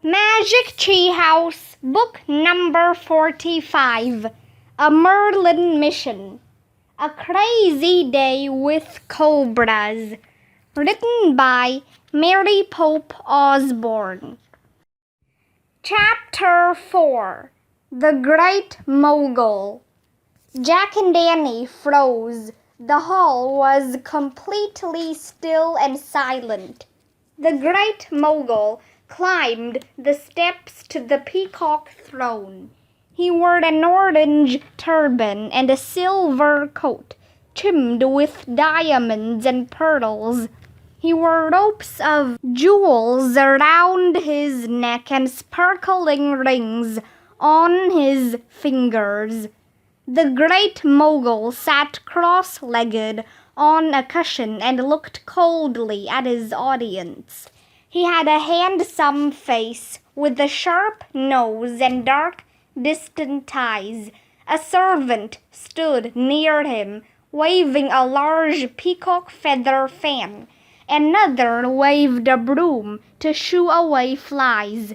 Magic Tree House, Book Number 45, A Merlin Mission. A Crazy Day with Cobras. Written by Mary Pope Osborne. Chapter 4, The Great Mogul. Jack and Danny froze. The hall was completely still and silent. The Great Mogul climbed the steps to the peacock throne. He wore an orange turban and a silver coat, trimmed with diamonds and pearls. He wore ropes of jewels around his neck and sparkling rings on his fingers. The Great Mogul sat cross-legged on a cushion and looked coldly at his audience. He had a handsome face with a sharp nose and dark, distant eyes. A servant stood near him, waving a large peacock feather fan. Another waved a broom to shoo away flies.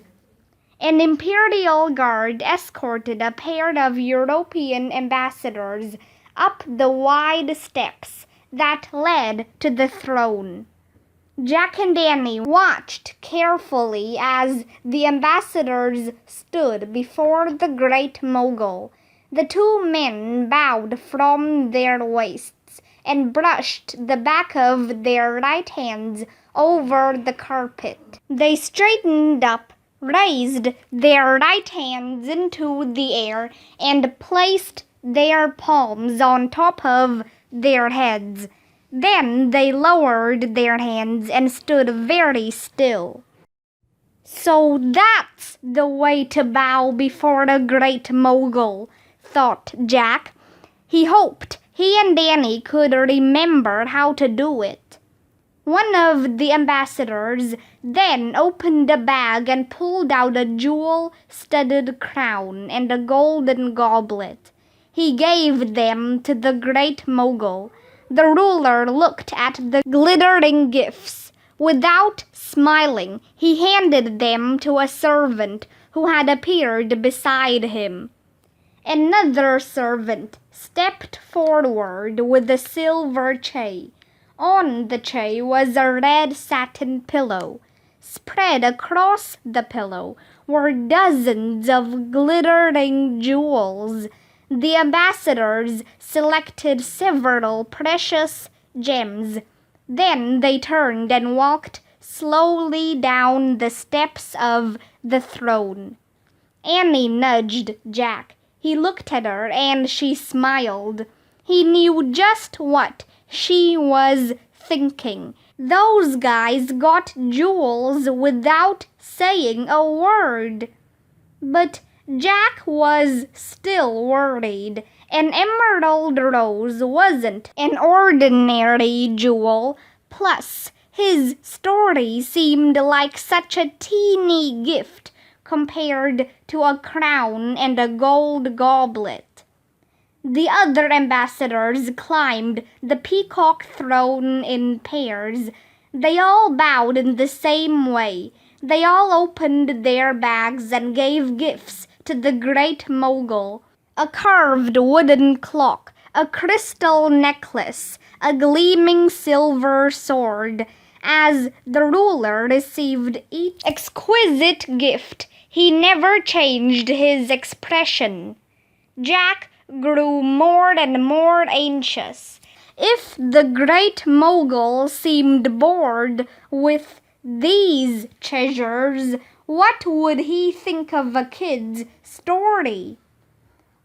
An imperial guard escorted a pair of European ambassadors up the wide steps that led to the throne. Jack and Danny watched carefully as the ambassadors stood before the Great Mogul. The two men bowed from their waists and brushed the back of their right hands over the carpet. They straightened up, raised their right hands into the air, and placed their palms on top of their heads. Then they lowered their hands and stood very still. So that's the way to bow before a Great Mogul, thought Jack. He hoped he and Danny could remember how to do it. One of the ambassadors then opened a bag and pulled out a jewel-studded crown and a golden goblet. He gave them to the Great Mogul. The ruler looked at the glittering gifts. Without smiling, he handed them to a servant who had appeared beside him. Another servant stepped forward with a silver tray. On the tray was a red satin pillow. Spread across the pillow were dozens of glittering jewels. The ambassadors selected several precious gems. Then they turned and walked slowly down the steps of the throne. Annie nudged Jack. He looked at her and she smiled. He knew just what she was thinking. Those guys got jewels without saying a word. But Jack was still worried. An emerald rose wasn't an ordinary jewel. Plus, his story seemed like such a teeny gift compared to a crown and a gold goblet. The other ambassadors climbed the peacock throne in pairs. They all bowed in the same way. They all opened their bags and gave gifts to the Great Mogul. A carved wooden clock, a crystal necklace, a gleaming silver sword. As the ruler received each exquisite gift, he never changed his expression. Jack grew more and more anxious. If the Great Mogul seemed bored with these treasures, what would he think of a kid's story?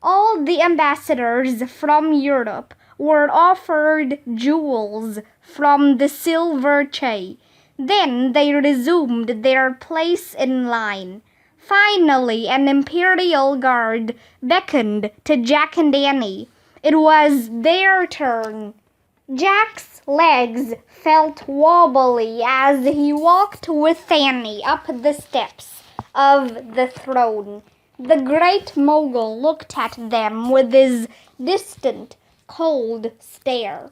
All the ambassadors from Europe were offered jewels from the silver tray. Then they resumed their place in line. Finally, an imperial guard beckoned to Jack and Danny. It was their turn. Jack's legs felt wobbly as he walked with Annie up the steps of the throne. The Great Mogul looked at them with his distant, cold stare.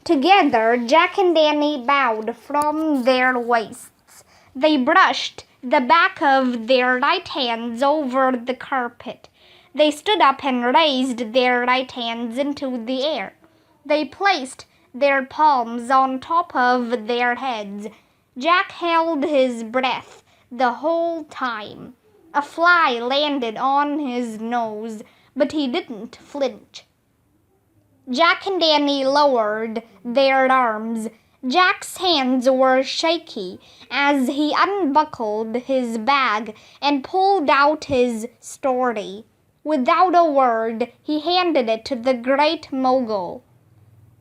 Together, Jack and Danny bowed from their waists. They brushed the back of their right hands over the carpet. They stood up and raised their right hands into the air. They placed their palms on top of their heads. Jack held his breath the whole time. A fly landed on his nose, but he didn't flinch. Jack and Danny lowered their arms. Jack's hands were shaky as he unbuckled his bag and pulled out his story. Without a word, he handed it to the Great Mogul.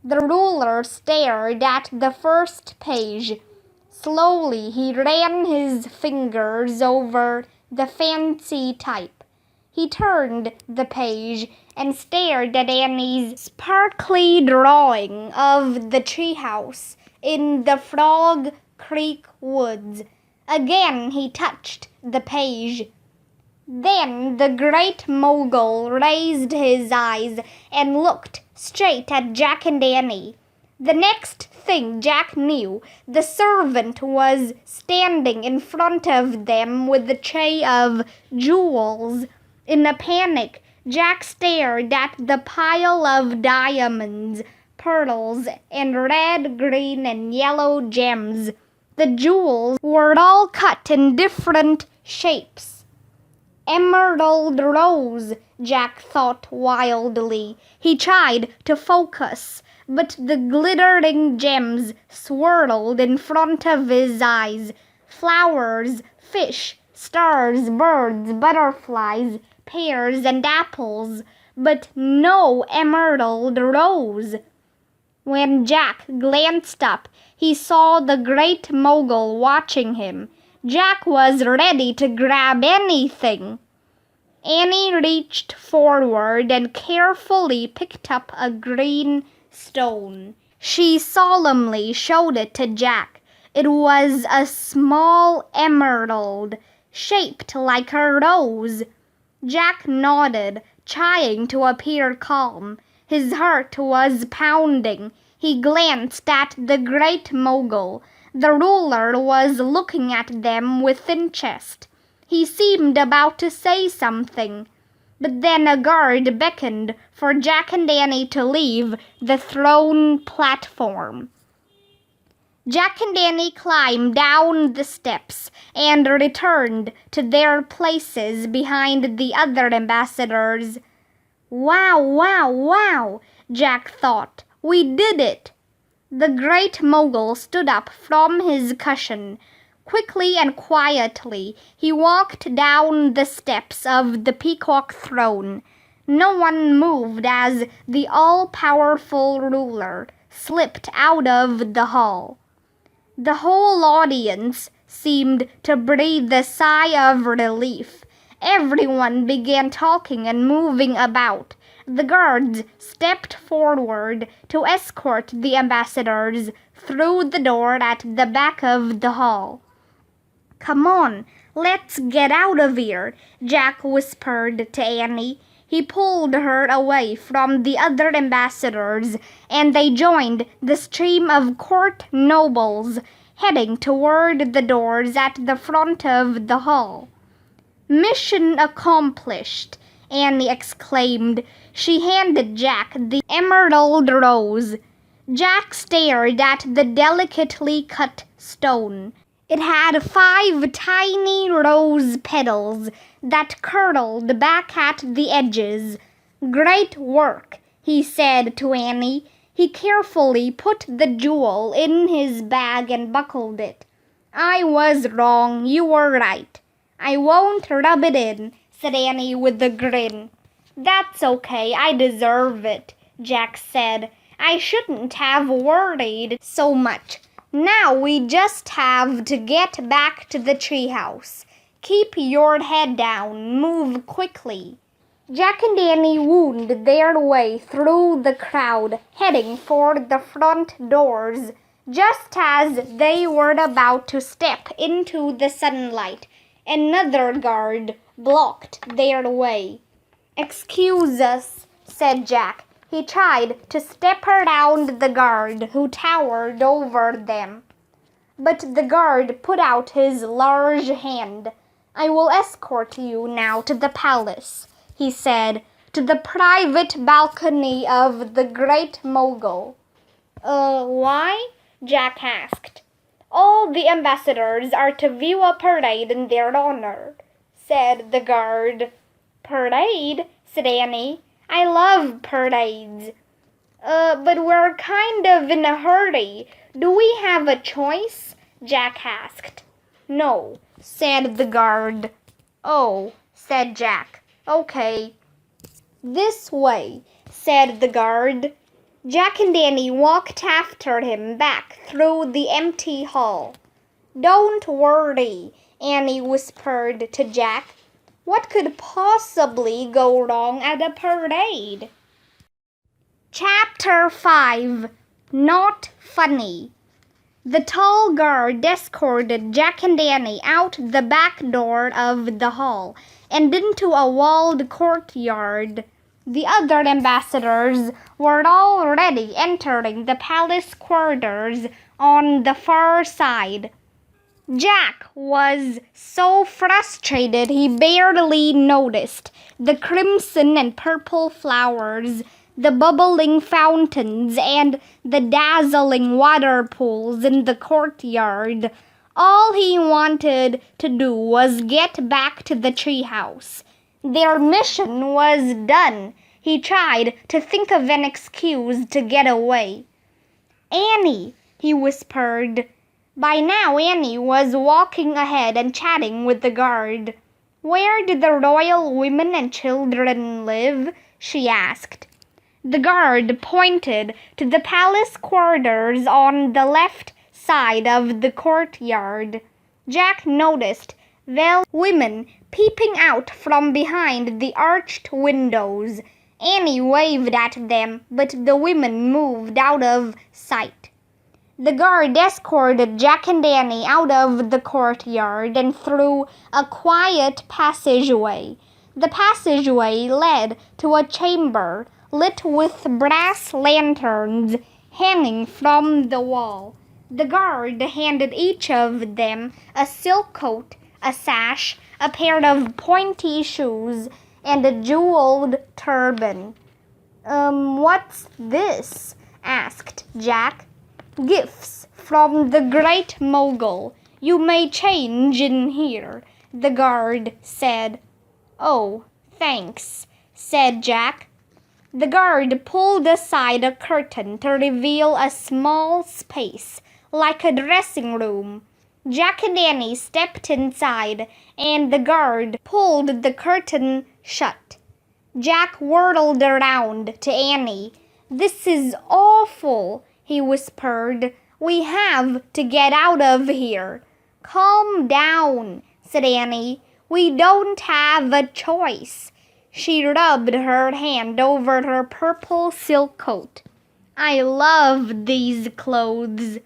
The ruler stared at the first page. Slowly, he ran his fingers over the fancy type. He turned the page and stared at Annie's sparkly drawing of the treehouse in the Frog Creek woods. Again he touched the page. Then the Great Mogul raised his eyes and looked straight at Jack and Annie. The next thing Jack knew, the servant was standing in front of them with a tray of jewels. In a panic, Jack stared at the pile of diamonds, pearls, and red, green, and yellow gems. The jewels were all cut in different shapes. Emerald rose, Jack thought wildly. He tried to focus, but the glittering gems swirled in front of his eyes. Flowers, fish, stars, birds, butterflies, pears, and apples, but no emerald rose. When Jack glanced up, he saw the Great Mogul watching him. Jack was ready to grab anything. Annie reached forward and carefully picked up a green stone. She solemnly showed it to Jack. It was a small emerald, shaped like a rose. Jack nodded, trying to appear calm. His heart was pounding. He glanced at the Great Mogul. The ruler was looking at them with interest. He seemed about to say something, but then a guard beckoned for Jack and Danny to leave the throne platform. Jack and Danny climbed down the steps and returned to their places behind the other ambassadors. Wow, wow, wow, Jack thought. We did it! The Great Mogul stood up from his cushion. Quickly and quietly, he walked down the steps of the peacock throne. No one moved as the all-powerful ruler slipped out of the hall. The whole audience seemed to breathe a sigh of relief. Everyone began talking and moving about. The guards stepped forward to escort the ambassadors through the door at the back of the hall. Come on, let's get out of here, Jack whispered to Annie. He pulled her away from the other ambassadors, and they joined the stream of court nobles heading toward the doors at the front of the hall. Mission accomplished, Annie exclaimed. She handed Jack the emerald rose. Jack stared at the delicately cut stone. It had 5 tiny rose petals that curled back at the edges. Great work, he said to Annie. He carefully put the jewel in his bag and buckled it. I was wrong, you were right. I won't rub it in, said Annie with a grin. That's okay, I deserve it, Jack said. I shouldn't have worried so much. Now we just have to get back to the treehouse. Keep your head down, move quickly. Jack and Danny wound their way through the crowd, heading for the front doors. Just as they were about to step into the sunlight, another guard blocked their way. Excuse us, said Jack. He tried to step around the guard who towered over them. But the guard put out his large hand. "I will escort you now to the palace," he said, "to the private balcony of the Great Mogul." Why?" Jack asked. "All the ambassadors are to view a parade in their honor," said the guard. "Parade?" said Annie. "I love parades." But we're kind of in a hurry. Do we have a choice?" Jack asked. "No," said the guard. "Oh," said Jack. "Okay." "This way," said the guard. Jack and Annie walked after him back through the empty hall. "Don't worry," Annie whispered to Jack. "What could possibly go wrong at a parade?" Chapter 5. Not Funny. The tall guard escorted Jack and Annie out the back door of the hall and into a walled courtyard. The other ambassadors were already entering the palace quarters on the far side. Jack was so frustrated he barely noticed the crimson and purple flowers, the bubbling fountains, and the dazzling water pools in the courtyard. All he wanted to do was get back to the treehouse. Their mission was done. He tried to think of an excuse to get away. "Annie," he whispered. By now Annie was walking ahead and chatting with the guard. "Where do the royal women and children live?" she asked. The guard pointed to the palace quarters on the left side of the courtyard. Jack noticed women peeping out from behind the arched windows. Annie waved at them, but the women moved out of sight. The guard escorted Jack and Annie out of the courtyard and through a quiet passageway. The passageway led to a chamber lit with brass lanterns hanging from the wall. The guard handed each of them a silk coat, a sash, a pair of pointy shoes, and a jeweled turban. What's this?" asked Jack. "Gifts from the Great Mogul. You may change in here," the guard said. "Oh, thanks," said Jack. The guard pulled aside a curtain to reveal a small space, like a dressing room. Jack and Annie stepped inside, and the guard pulled the curtain shut. Jack whirled around to Annie. "This is awful," he whispered. "We have to get out of here." "Calm down," said Annie. "We don't have a choice." She rubbed her hand over her purple silk coat. "I love these clothes."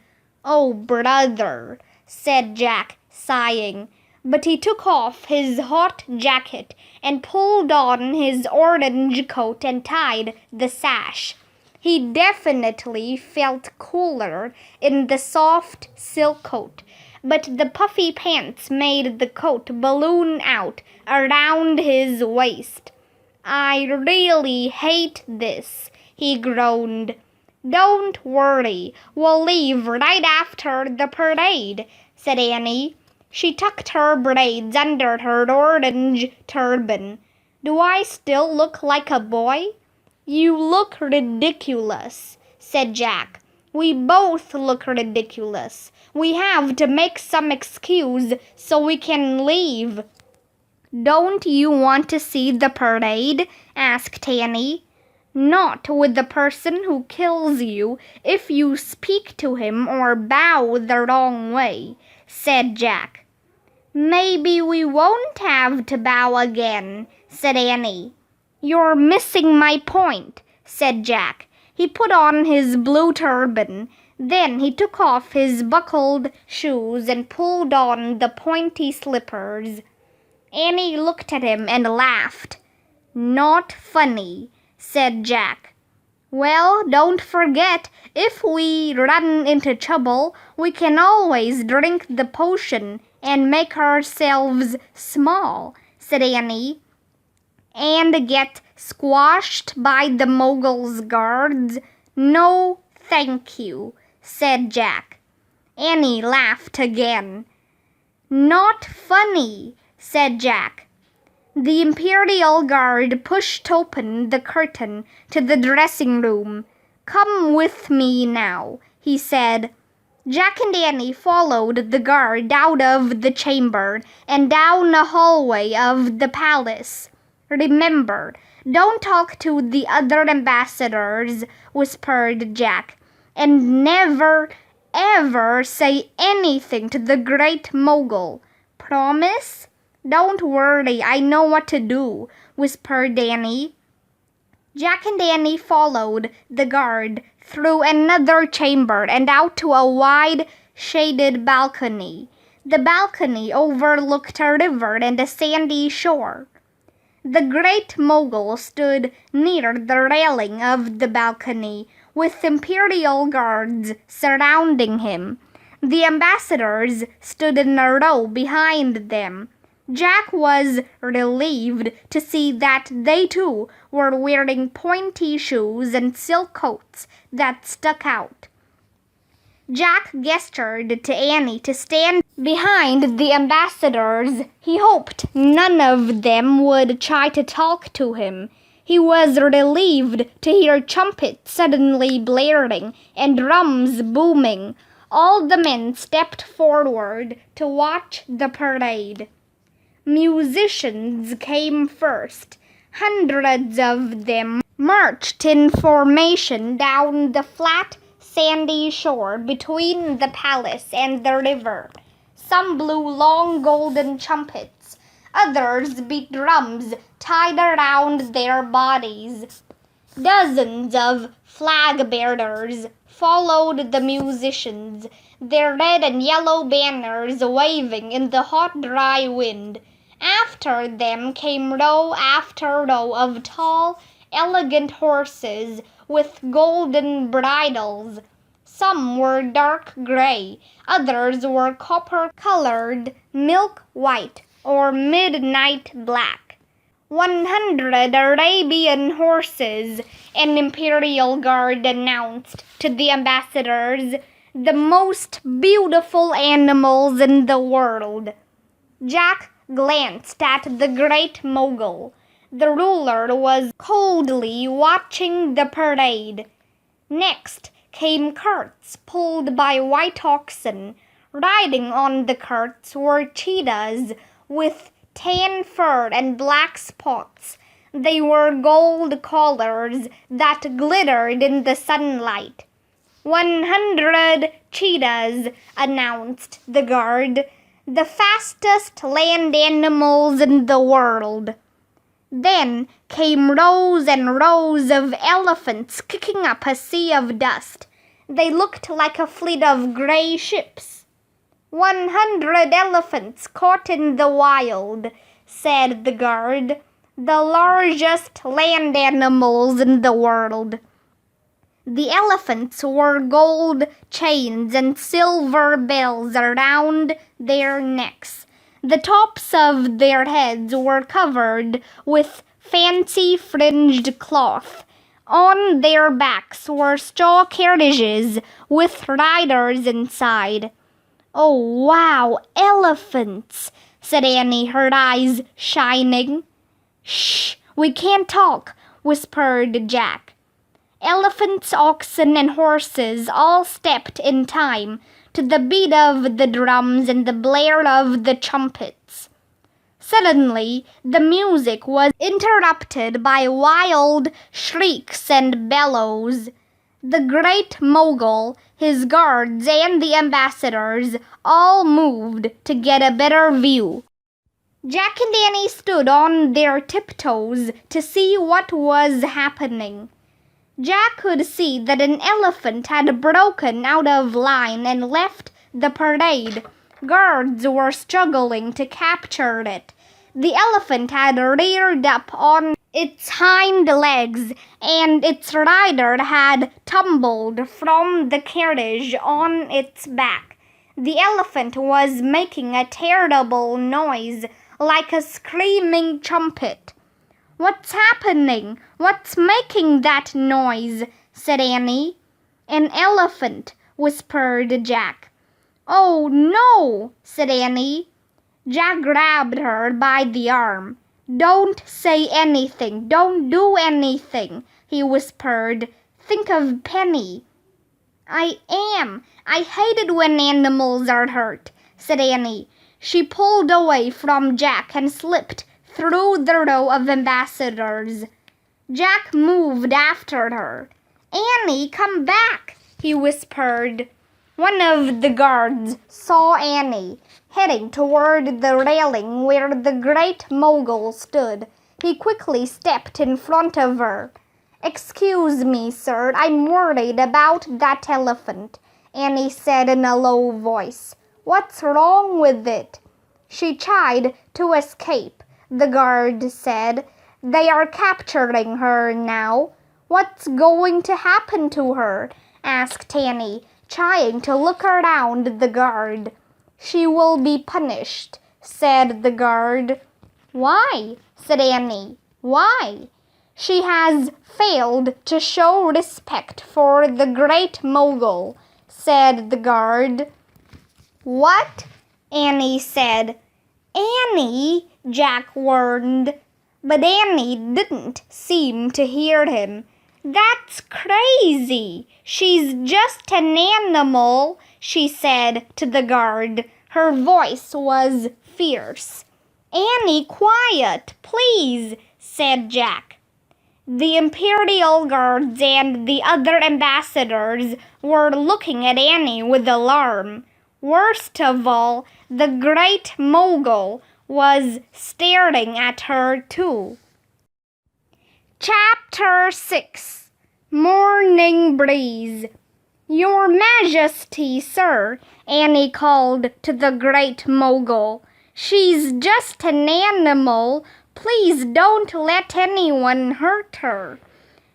"Oh, brother," said Jack, sighing. But he took off his hot jacket and pulled on his orange coat and tied the sash. He definitely felt cooler in the soft silk coat, but the puffy pants made the coat balloon out around his waist. "I really hate this," he groaned. "Don't worry, we'll leave right after the parade," said Annie. She tucked her braids under her orange turban. "Do I still look like a boy?" "You look ridiculous," said Jack. "We both look ridiculous. We have to make some excuse so we can leave." "Don't you want to see the parade?" asked Annie. "Not with the person who kills you if you speak to him or bow the wrong way," said Jack. "Maybe we won't have to bow again," said Annie. "You're missing my point," said Jack. He put on his blue turban. Then he took off his buckled shoes and pulled on the pointy slippers. Annie looked at him and laughed. "Not funny," said Jack. Well, don't forget, if we run into trouble, we can always drink the potion and make ourselves small, said Annie. And get squashed by the mogul's guards? No, thank you, said Jack. Annie laughed again. Not funny, said Jack. The Imperial Guard pushed open the curtain to the dressing room. Come with me now, he said. Jack and Annie followed the guard out of the chamber and down a hallway of the palace. Remember, don't talk to the other ambassadors, whispered Jack, and never, ever say anything to the Great Mogul. Promise? Don't worry, I know what to do, whispered Annie. Jack and Annie followed the guard through another chamber and out to a wide, shaded balcony. The balcony overlooked a river and a sandy shore. The Great Mogul stood near the railing of the balcony, with Imperial guards surrounding him. The ambassadors stood in a row behind them. Jack was relieved to see that they too were wearing pointy shoes and silk coats that stuck out. Jack gestured to Annie to stand behind the ambassadors. He hoped none of them would try to talk to him. He was relieved to hear trumpets suddenly blaring and drums booming. All the men stepped forward to watch the parade. Musicians came first. Hundreds of them marched in formation down the flat, sandy shore between the palace and the river. Some blew long golden trumpets. Others beat drums tied around their bodies. Dozens of flag bearers followed the musicians, their red and yellow banners waving in the hot, dry wind. After them came row after row of tall, elegant horses with golden bridles. Some were dark gray, others were copper-colored, milk-white, or midnight black. 100 Arabian horses, an Imperial Guard announced to the ambassadors, the most beautiful animals in the world. Jack glanced at the Great Mogul. The ruler was coldly watching the parade. Next came carts pulled by white oxen. Riding on the carts were cheetahs with tan fur and black spots. They wore gold collars that glittered in the sunlight. 100 cheetahs, announced the guard, the fastest land animals in the world. Then came rows and rows of elephants kicking up a sea of dust. They looked like a fleet of gray ships. 100 elephants caught in the wild, said the guard, the largest land animals in the world. The elephants wore gold chains and silver bells around their necks. The tops of their heads were covered with fancy fringed cloth. On their backs were straw carriages with riders inside. Oh, wow, elephants, said Annie, her eyes shining. Shh, we can't talk, whispered Jack. Elephants, oxen, and horses all stepped in time to the beat of the drums and the blare of the trumpets. Suddenly, the music was interrupted by wild shrieks and bellows. The Great Mogul, his guards, and the ambassadors all moved to get a better view. Jack and Annie stood on their tiptoes to see what was happening. Jack could see that an elephant had broken out of line and left the parade. Guards were struggling to capture it. The elephant had reared up on its hind legs, and its rider had tumbled from the carriage on its back. The elephant was making a terrible noise, like a screaming trumpet. "What's happening? What's making that noise?" said Annie. "An elephant," whispered Jack. "Oh, no," said Annie. Jack grabbed her by the arm. "Don't say anything. Don't do anything," he whispered. "Think of Penny." "I am. I hate it when animals are hurt," said Annie. She pulled away from Jack and slipped through the row of ambassadors. Jack moved after her. "Annie, come back," he whispered. One of the guards saw Annie heading toward the railing where the great mogul stood. He quickly stepped in front of her. "Excuse me, sir, I'm worried about that elephant," Annie said in a low voice. "What's wrong with it?" "She tried to escape," the guard said. "They are capturing her now." "What's going to happen to her?" asked Annie, trying to look around the guard. "She will be punished," said the guard. "Why?" said Annie. "Why?" "She has failed to show respect for the great mogul," said the guard. "What?" Annie said. "Annie," Jack warned. But Annie didn't seem to hear him. "That's crazy. She's just an animal," she said to the guard. Her voice was fierce. "Annie, quiet, please," said Jack. The Imperial Guards and the other ambassadors were looking at Annie with alarm. Worst of all, the great mogul was staring at her too. Chapter 6. Morning Breeze. "Your Majesty, sir," Annie called to the great mogul. "She's just an animal. Please don't let anyone hurt her."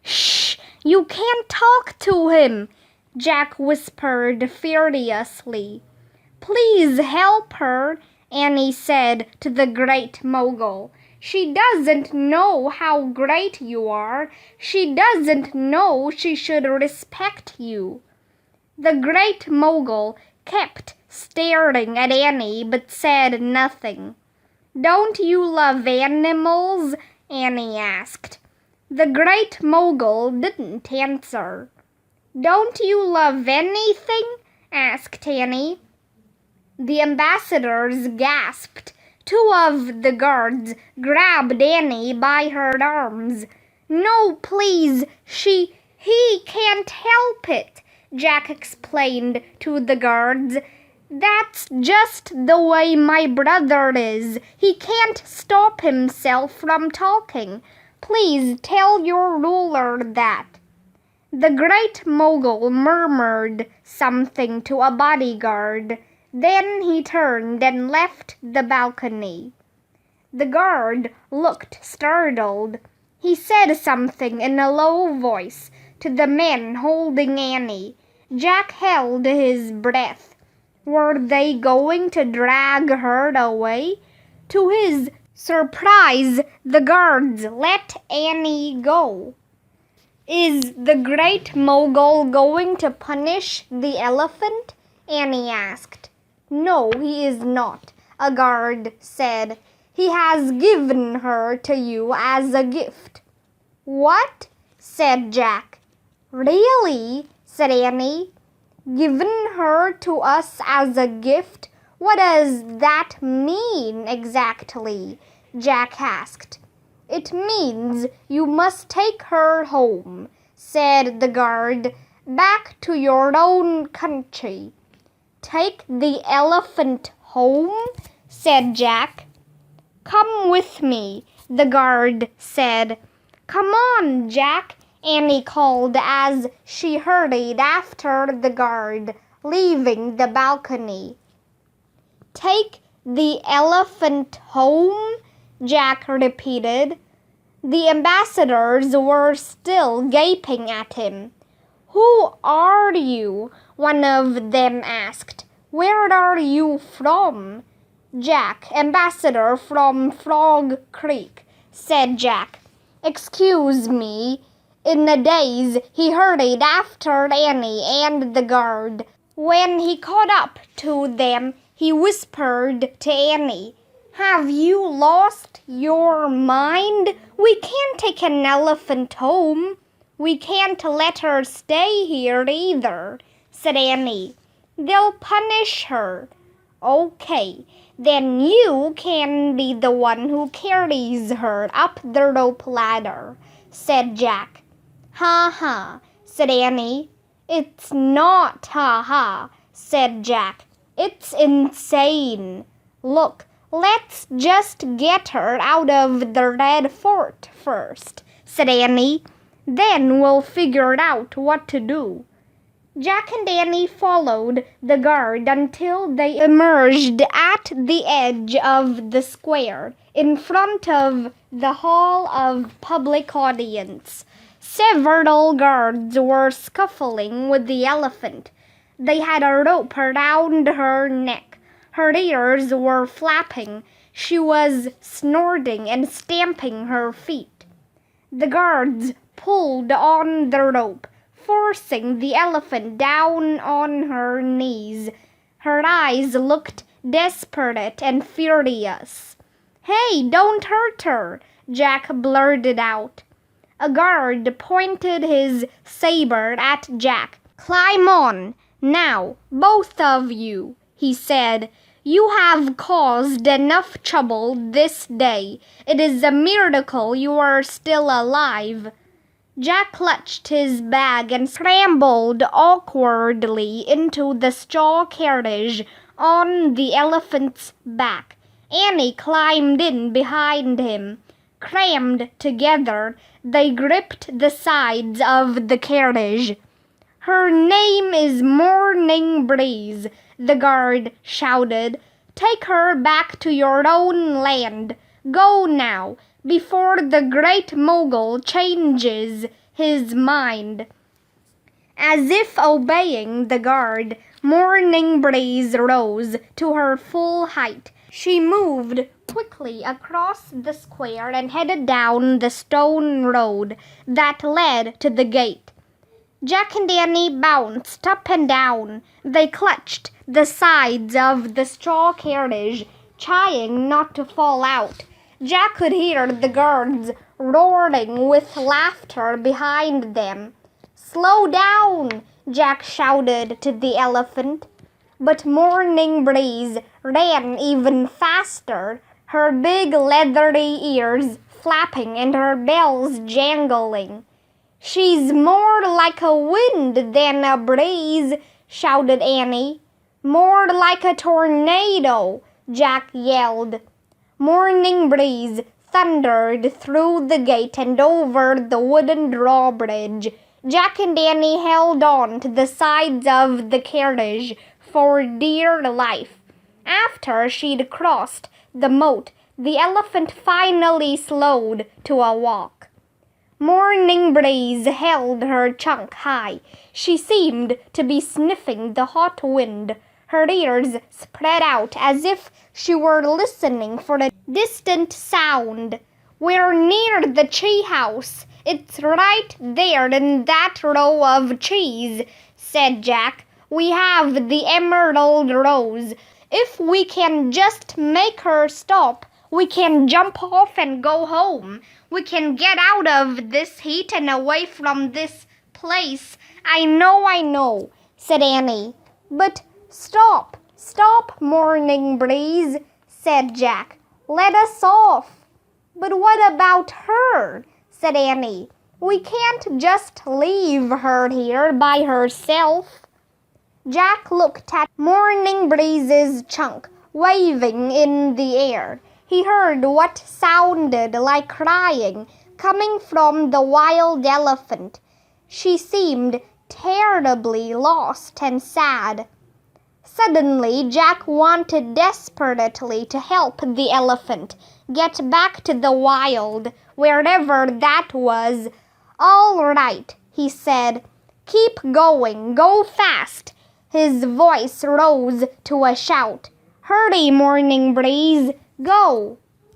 "Shh! You can't talk to him," Jack whispered furiously. "Please help her," Annie said to the great mogul. "She doesn't know how great you are. She doesn't know she should respect you." The great mogul kept staring at Annie but said nothing. "Don't you love animals?" Annie asked. The great mogul didn't answer. "Don't you love anything?" asked Annie. The ambassadors gasped. Two of the guards grabbed Annie by her arms. "No, please, he can't help it," Jack explained to the guards. "That's just the way my brother is. He can't stop himself from talking. Please tell your ruler that." The great mogul murmured something to a bodyguard. Then he turned and left the balcony. The guard looked startled. He said something in a low voice to the men holding Annie. Jack held his breath. Were they going to drag her away? To his surprise, the guards let Annie go. "Is the great mogul going to punish the elephant?" Annie asked. "No, he is not," a guard said. "He has given her to you as a gift." "What?" said Jack. "Really?" said Annie. "Given her to us as a gift? What does that mean exactly?" Jack asked. "It means you must take her home," said the guard, "back to your own country." "Take the elephant home?" said Jack. "Come with me," the guard said. "Come on, Jack," Annie called as she hurried after the guard, leaving the balcony. "Take the elephant home?" Jack repeated. The ambassadors were still gaping at him. "Who are you?" one of them asked. "Where are you from?" "Jack, ambassador from Frog Creek," said Jack. "Excuse me." In a daze, he hurried after Annie and the guard. When he caught up to them, he whispered to Annie, "Have you lost your mind? We can't take an elephant home." "We can't let her stay here either," said Annie. "They'll punish her." "Okay, then you can be the one who carries her up the rope ladder," said Jack. "Ha ha," said Annie. "It's not ha ha," said Jack. "It's insane. Look, let's just get her out of the Red Fort first," said Annie. "Then we'll figure out what to do." Jack and Annie followed the guard until they emerged at the edge of the square, in front of the Hall of Public Audience. Several guards were scuffling with the elephant. They had a rope around her neck. Her ears were flapping. She was snorting and stamping her feet. The guards pulled on the rope, forcing the elephant down on her knees. Her eyes looked desperate and furious. "Hey, don't hurt her," Jack blurted out. A guard pointed his saber at Jack. "Climb on, now, both of you," he said. "You have caused enough trouble this day. It is a miracle you are still alive." Jack clutched his bag and scrambled awkwardly into the straw carriage on the elephant's back. Annie climbed in behind him. Crammed together, they gripped the sides of the carriage. "Her name is Morning Breeze," the guard shouted. "Take her back to your own land. Go now, before the great mogul changes his mind." As if obeying the guard, Morning Breeze rose to her full height. She moved quickly across the square and headed down the stone road that led to the gate. Jack and Annie bounced up and down. They clutched the sides of the straw carriage, trying not to fall out. Jack could hear the guards roaring with laughter behind them. "Slow down," Jack shouted to the elephant. But Morning Breeze ran even faster, her big leathery ears flapping and her bells jangling. "She's more like a wind than a breeze," shouted Annie. "More like a tornado," Jack yelled. Morning Breeze thundered through the gate and over the wooden drawbridge. Jack and Annie held on to the sides of the carriage for dear life. After she'd crossed the moat, the elephant finally slowed to a walk. Morning Breeze held her trunk high. She seemed to be sniffing the hot wind. Her ears spread out as if she were listening for a distant sound. "We're near the tree house. It's right there in that row of trees," said Jack. "We have the emerald rose. If we can just make her stop, we can jump off and go home. We can get out of this heat and away from this place." I know," said Annie. "But stop, Morning Breeze," said Jack. "Let us off." "But what about her?" said Annie. "We can't just leave her here by herself." Jack looked at Morning Breeze's trunk, waving in the air. He heard what sounded like crying coming from the wild elephant. She seemed terribly lost and sad. Suddenly, Jack wanted desperately to help the elephant get back to the wild, wherever that was. "All right," he said. "Keep going. Go fast." His voice rose to a shout. "Hurry, Morning Breeze. Go!"